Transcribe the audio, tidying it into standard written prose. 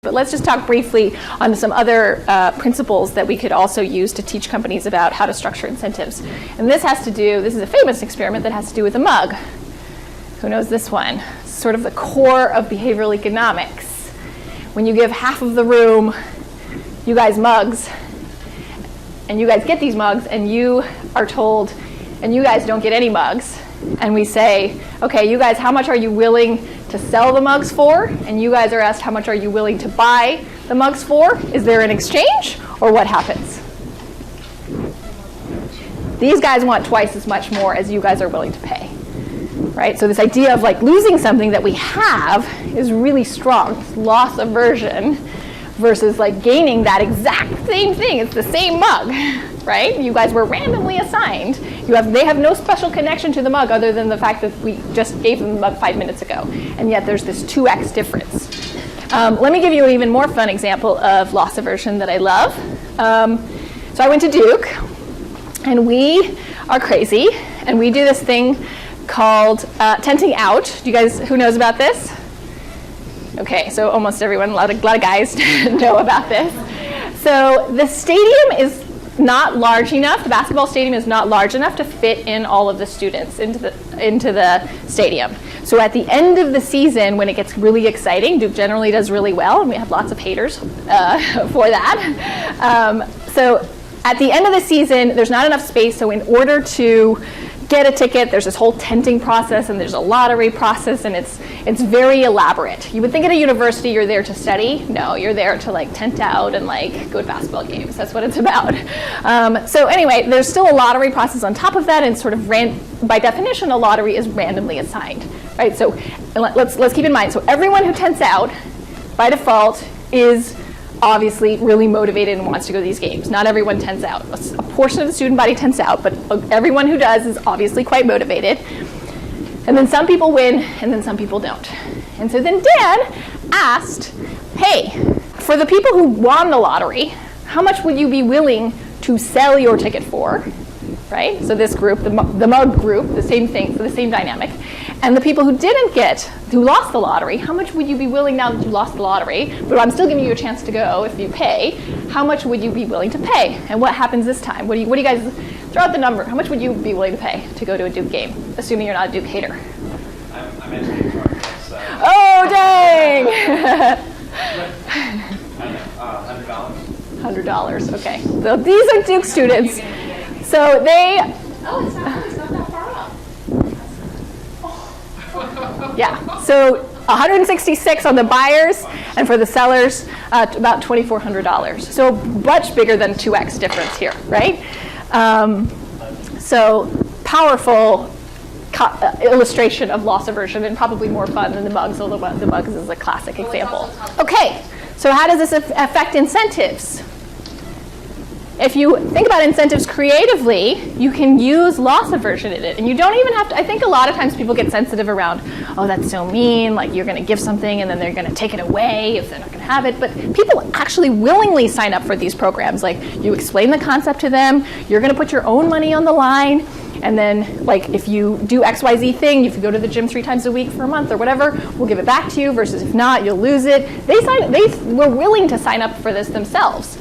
But let's just talk briefly on some other principles that we could also use to teach companies about how to structure incentives. And this is a famous experiment that has to do with a mug. Who knows this one? It's sort of the core of behavioral economics. When you give half of the room, you guys mugs, and you guys get these mugs, and you are told, and you guys don't get any mugs, and we say, okay, you guys, how much are you willing to sell the mugs for? And you guys are asked, how much are you willing to buy the mugs for? Is there an exchange, or what happens? These guys want twice as much more as you guys are willing to pay, right? So this idea of like losing something that we have is really strong. It's loss aversion versus like gaining that exact same thing. It's the same mug, right? You guys were randomly assigned. They have no special connection to the mug other than the fact that we just gave them the mug 5 minutes ago. And yet there's this 2x difference. Let me give you an even more fun example of loss aversion that I love. So I went to Duke, and we are crazy, and we do this thing called tenting out. Do you guys, who knows about this? Okay, so almost everyone, a lot of guys know about this. So the stadium is not large enough, the basketball stadium is not large enough to fit in all of the students into the stadium. So at the end of the season, when it gets really exciting, Duke generally does really well, and we have lots of haters for that. So at the end of the season, there's not enough space, so in order to get a ticket, there's this whole tenting process, and there's a lottery process, and it's very elaborate. You would think at a university you're there to study. No, you're there to like tent out and like go to basketball games. That's what it's about. So anyway, there's still a lottery process on top of that, and sort of by definition, a lottery is randomly assigned, right? So let's keep in mind. So everyone who tents out, by default, is obviously really motivated and wants to go to these games. Not everyone tents out. A portion of the student body tents out, but everyone who does is obviously quite motivated. And then some people win, and then some people don't. And so then Dan asked, hey, for the people who won the lottery, how much would you be willing to sell your ticket for? Right? So this group, the mug group, the same thing, so the same dynamic. And the people who who lost the lottery, how much would you be willing, now that you lost the lottery, but I'm still giving you a chance to go if you pay, how much would you be willing to pay? And what happens this time? What do you guys, throw out the number. How much would you be willing to pay to go to a Duke game, assuming you're not a Duke hater? I'm in Duke market, so. Oh, dang! $100. $100, okay. So these are Duke students. So they... Oh, it's not that far off. Yeah, so 166 on the buyers, and for the sellers, about $2,400. So much bigger than 2x difference here, right? So powerful illustration of loss aversion, and probably more fun than the mugs, although the mugs is a classic example. Okay, so how does this affect incentives? If you think about incentives creatively, you can use loss aversion in it. And you don't even have to, I think a lot of times people get sensitive around, oh, that's so mean, like you're going to give something and then they're going to take it away if they're not going to have it. But people actually willingly sign up for these programs. Like you explain the concept to them, you're going to put your own money on the line, and then like if you do XYZ thing, if you go to the gym 3 times a week for a month or whatever, we'll give it back to you, versus if not, you'll lose it. They were willing to sign up for this themselves.